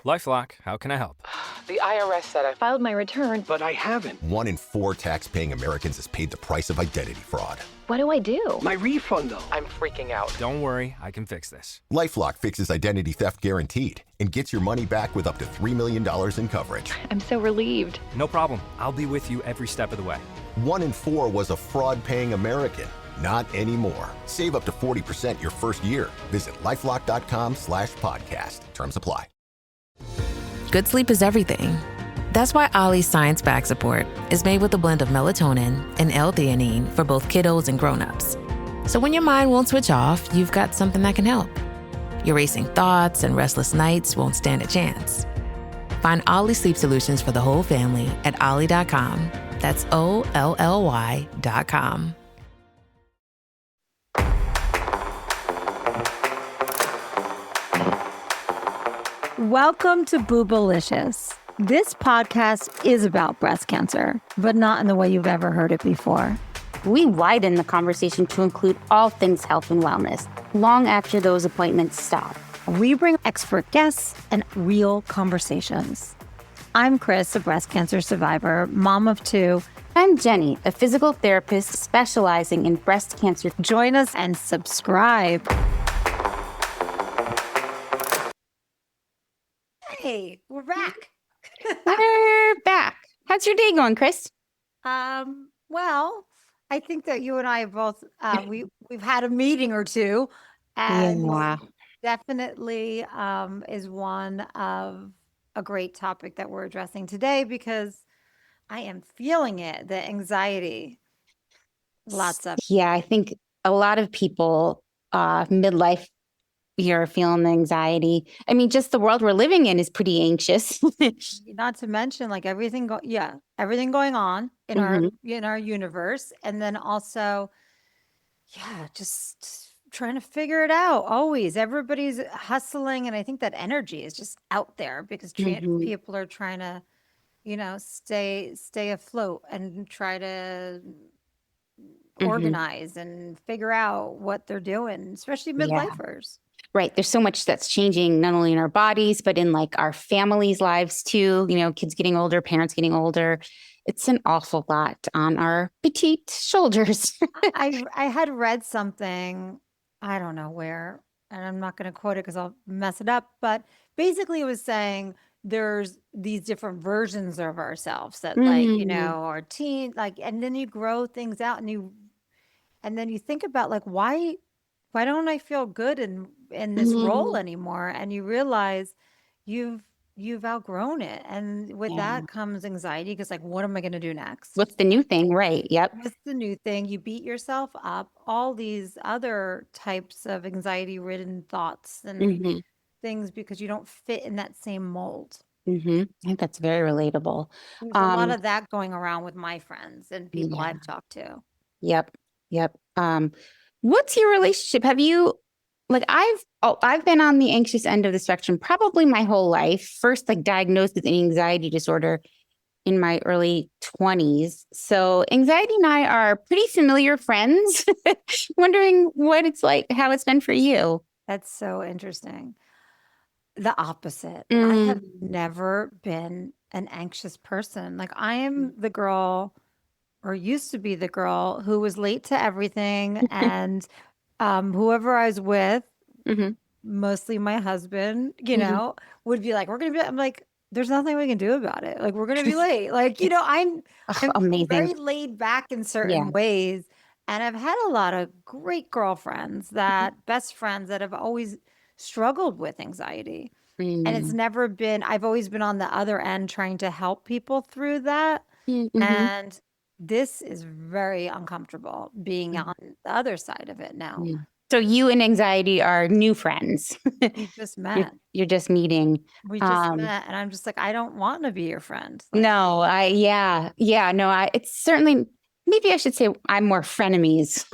LifeLock, how can I help? The IRS said I filed my return, but I haven't. 1 in 4 tax-paying Americans has paid the price of identity fraud. what do I do? My refund, though. I'm freaking out. Don't worry, I can fix this. LifeLock fixes identity theft guaranteed and gets your money back with up to $3 million in coverage. I'm so relieved. No problem. I'll be with you every step of the way. 1 in 4 was a fraud-paying American. Not anymore. Save up to 40% your first year. Visit LifeLock.com/podcast. Terms apply. Good sleep is everything. That's why Ollie's Science Bag Support is made with a blend of melatonin and L-theanine for both kiddos and grown-ups. So when your mind won't switch off, you've got something that can help. Your racing thoughts and restless nights won't stand a chance. Find Ollie Sleep Solutions for the whole family at ollie.com. That's OLLY.com. Welcome to Boobalicious. This podcast is about breast cancer, but not in the way you've ever heard it before. We widen the conversation to include all things health and wellness, long after those appointments stop. We bring expert guests and real conversations. I'm Chris, a breast cancer survivor, mom of 2. I'm Jenni, a physical therapist specializing in breast cancer. Join us and subscribe. Hey, we're back. We're back. How's your day going, Chris? Well, I think that you and I have both we've had a meeting or two, and definitely is one of a great topic that we're addressing today because I am feeling it, the anxiety. Lots of Yeah, I think a lot of people midlife, you're feeling the anxiety. I mean, just the world we're living in is pretty anxious. not to mention like everything going on in our universe, and then also just trying to figure it out. Always everybody's hustling, and I think that energy is just out there because people are trying to stay afloat and try to organize and figure out what they're doing, especially midlifers. Right. There's so much that's changing, not only in our bodies, but in like our families' lives too. Kids getting older, parents getting older. It's an awful lot on our petite shoulders. I had read something, I don't know where, and I'm not going to quote it because I'll mess it up. But basically it was saying there's these different versions of ourselves that our teen, and then you grow things out and then you think about why don't I feel good in this role anymore? And you realize you've outgrown it. And with that comes anxiety because what am I going to do next? What's the new thing? Right. Yep. What's the new thing? You beat yourself up, all these other types of anxiety-ridden thoughts and things because you don't fit in that same mold. I think that's very relatable. There's a lot of that going around with my friends and people I've talked to. Yep. What's your relationship? Have you, I've been on the anxious end of the spectrum probably my whole life. First, diagnosed with an anxiety disorder in my early 20s. So anxiety and I are pretty familiar friends. Wondering what it's like, how it's been for you. That's so interesting. The opposite. I have never been an anxious person. I am the girl, or used to be the girl, who was late to everything. And whoever I was with, mostly my husband, would be like, we're going to be, I'm like, there's nothing we can do about it. We're going to be late. I'm amazing. Very laid back in certain ways. And I've had a lot of great girlfriends best friends that have always struggled with anxiety. And it's never been, I've always been on the other end trying to help people through that. And this is very uncomfortable being on the other side of it now. So you and anxiety are new friends. We just met. You're just meeting. We just met, and I'm just I don't want to be your friend. No, it's certainly, maybe I should say I'm more frenemies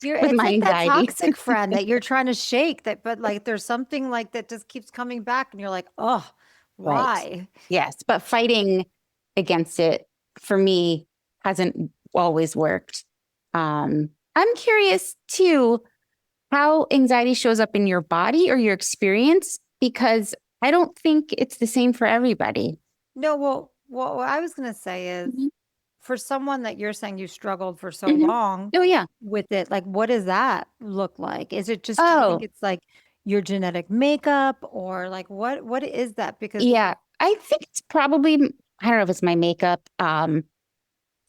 with my anxiety. That toxic friend that you're trying to shake but there's something that just keeps coming back and you're like, oh, why? Right. Yes. But fighting against it for me hasn't always worked. I'm curious too, how anxiety shows up in your body or your experience, because I don't think it's the same for everybody. No, well, what I was going to say is Mhm. for someone that you're saying you struggled for so Mhm. long Oh, yeah. with it, like, what does that look like? Is it just, do you think Oh, it's like your genetic makeup or like what is that? Because yeah. I think it's probably, I don't know if it's my makeup,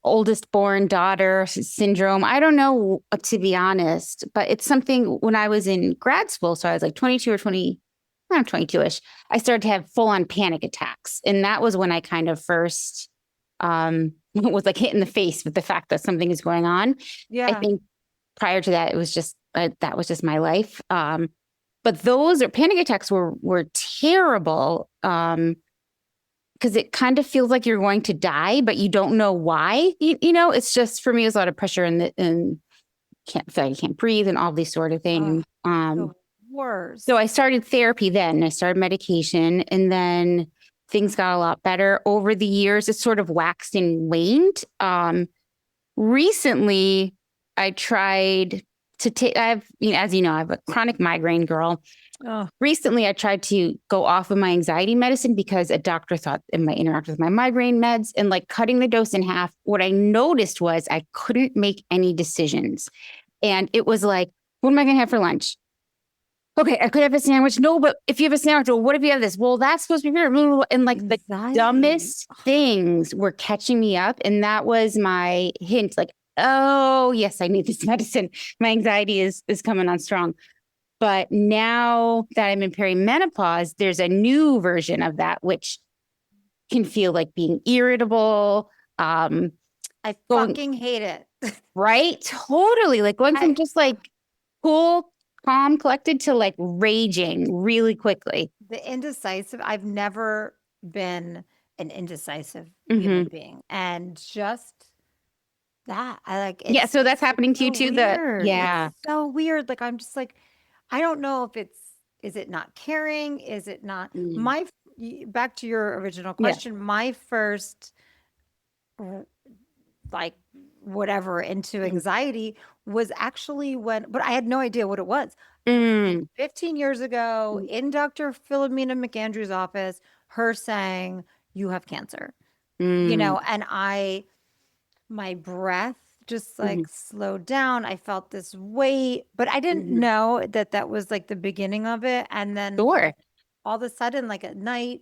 oldest born daughter syndrome. I don't know, to be honest, but it's something when I was in grad school. So I was like 22 or 20, I'm 22-ish. I started to have full on panic attacks. And that was when I kind of first was like hit in the face with the fact that something is going on. I yeah. think prior to that, it was just, that was just my life. But those or panic attacks were terrible. Because it kind of feels like you're going to die, but you don't know why. You know, it's just for me, it's a lot of pressure and can't feel like you can't breathe and all these sort of Oh, things. the worst. So I started therapy then. I started medication, and then things got a lot better over the years. It sort of waxed and waned. Recently, I tried to take. As you know, I have a chronic migraine, girl. Oh, Recently, I tried to go off of my anxiety medicine because a doctor thought it might interact with my migraine meds, and like cutting the dose in half. What I noticed was I couldn't make any decisions. And it was like, what am I going to have for lunch? Okay, I could have a sandwich. No, but if you have a sandwich, well, what if you have this? Well, that's supposed to be here. And like the anxiety. dumbest things were catching me up. And that was my hint like, oh, yes, I need this medicine. My anxiety is coming on strong. But now that I'm in perimenopause, there's a new version of that, which can feel like being irritable. I Going fucking hate it. right, totally, like going from I just like cool, calm, collected to like raging really quickly. the indecisive, I've never been an indecisive Hmm. human being. And just that, I like Yeah, so that's it's happening to you so too. weird. Yeah, It's so weird. Like I'm just like, I don't know if it's is it not caring? Is it not mm, my back to your original yeah, question, my first r- like whatever into mhm. anxiety was actually when, but I had no idea what it was. Mm, 15 years ago mm, in Dr. Philomena McAndrew's office, her saying, you have cancer, mm, and my breath just mhm. like slowed down. I felt this weight, but I didn't Mhm. know that that was like the beginning of it. And then Sure. all of a sudden, like at night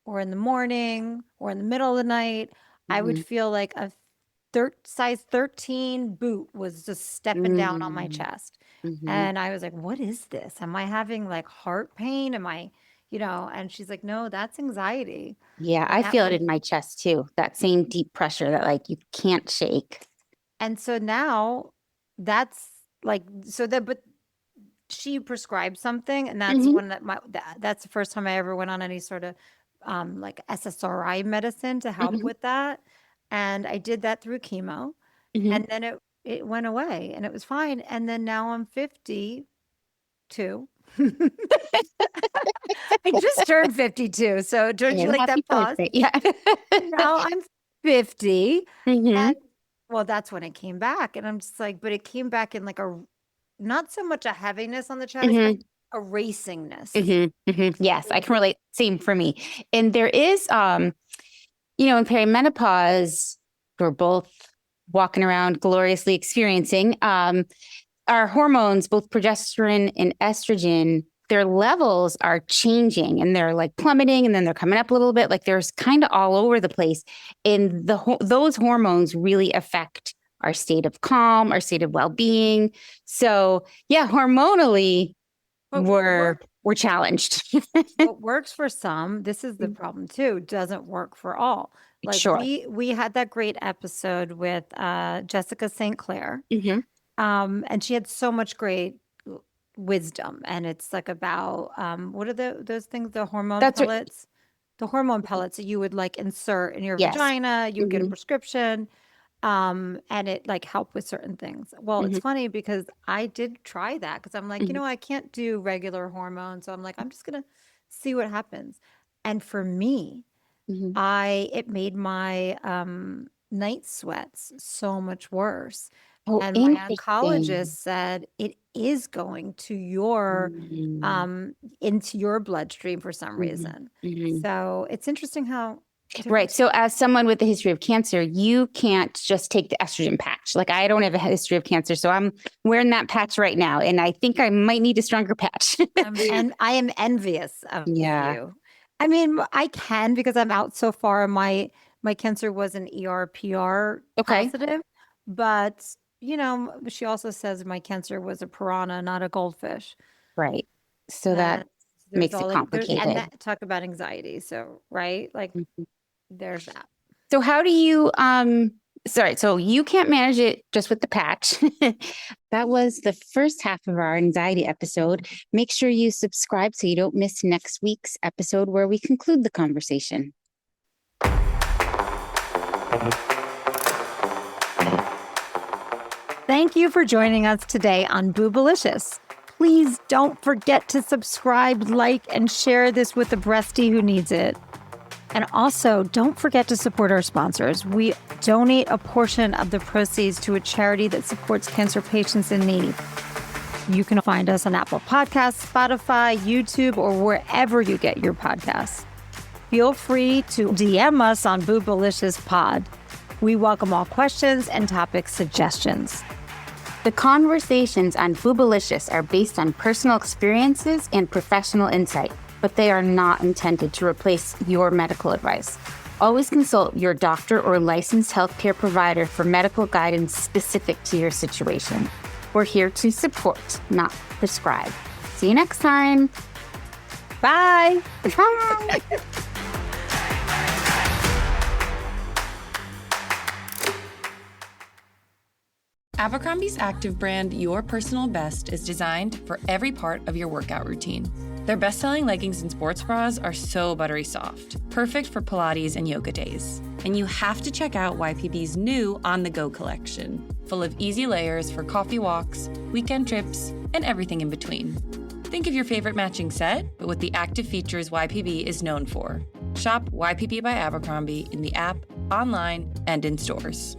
or in the morning or in the middle of the night, I would Mhm. feel like a size 13 boot was just stepping down on my Mm, chest. mhm. And I was like, what is this? Am I having like heart pain? Am I, and she's like, no, that's anxiety. Yeah, And I that feel it was, in my chest too. That same deep pressure that like you can't shake. and so now that's like, so that, but she prescribed something. And that's Mhm. when that's the first time I ever went on any sort of like SSRI medicine to help Mhm. with that. And I did that through chemo. Mhm. And then it went away and it was fine. And then now I'm 52. I just turned 52. So don't you And like happy that pause? birthday. Yeah. Now I'm 50. Mhm. And well, that's when it came back. And I'm just like, but it came back in like a not so much a heaviness on the chest, but Mhm. a racingness. Mhm. Mhm. Yes, I can relate. Same for me. And there is, in perimenopause, we're both walking around gloriously experiencing. Our hormones, both progesterone and estrogen, their levels are changing and they're like plummeting and then they're coming up a little bit. Like there's kind of all over the place. And those hormones really affect our state of calm, our state of well-being. So yeah, hormonally, But we're challenged. what works for some, this is the problem too, doesn't work for all. Like Sure. we had that great episode with Jessica St. Clair. Hmm. And she had so much great wisdom. And it's like about what are those things, That's what, the hormone pellets that you would like insert in your yes. vagina, you would get a Hmm. prescription, and it like helped with certain things. Well, it's Hmm. funny because I did try that because I'm like, Hmm. I can't do regular hormones. So I'm like, I'm just gonna see what happens. And for me, Hmm. it made my night sweats so much worse. Oh, And my interesting. oncologist said it is going to your into your bloodstream for some reason. So it's interesting how Right. So as someone with a history of cancer, you can't just take the estrogen patch. Like I don't have a history of cancer, so I'm wearing that patch right now. And I think I might need a stronger patch. and I am envious of you. I mean, I can because I'm out so far. My cancer was an ER/PR positive, but she also says my cancer was a piranha, not a goldfish. Right. So that makes it complicated. And talk about anxiety. So, right? Like there's that. So how do you so you can't manage it just with the patch. That was the first half of our anxiety episode. Make sure you subscribe so you don't miss next week's episode where we conclude the conversation. Thank you for joining us today on Boobalicious. Please don't forget to subscribe, like, and share this with a breastie who needs it. And also, don't forget to support our sponsors. We donate a portion of the proceeds to a charity that supports cancer patients in need. You can find us on Apple Podcasts, Spotify, YouTube, or wherever you get your podcasts. Feel free to DM us on Boobalicious Pod. We welcome all questions and topic suggestions. The conversations on Boobalicious are based on personal experiences and professional insight, but they are not intended to replace your medical advice. Always consult your doctor or licensed healthcare provider for medical guidance specific to your situation. We're here to support, not prescribe. See you next time. Bye. Bye. Abercrombie's Active brand, Your Personal Best, is designed for every part of your workout routine. Their best-selling leggings and sports bras are so buttery soft, perfect for Pilates and yoga days. And you have to check out YPB's new On The Go collection, full of easy layers for coffee walks, weekend trips, and everything in between. Think of your favorite matching set, but with the active features YPB is known for. Shop YPB by Abercrombie in the app, online, and in stores.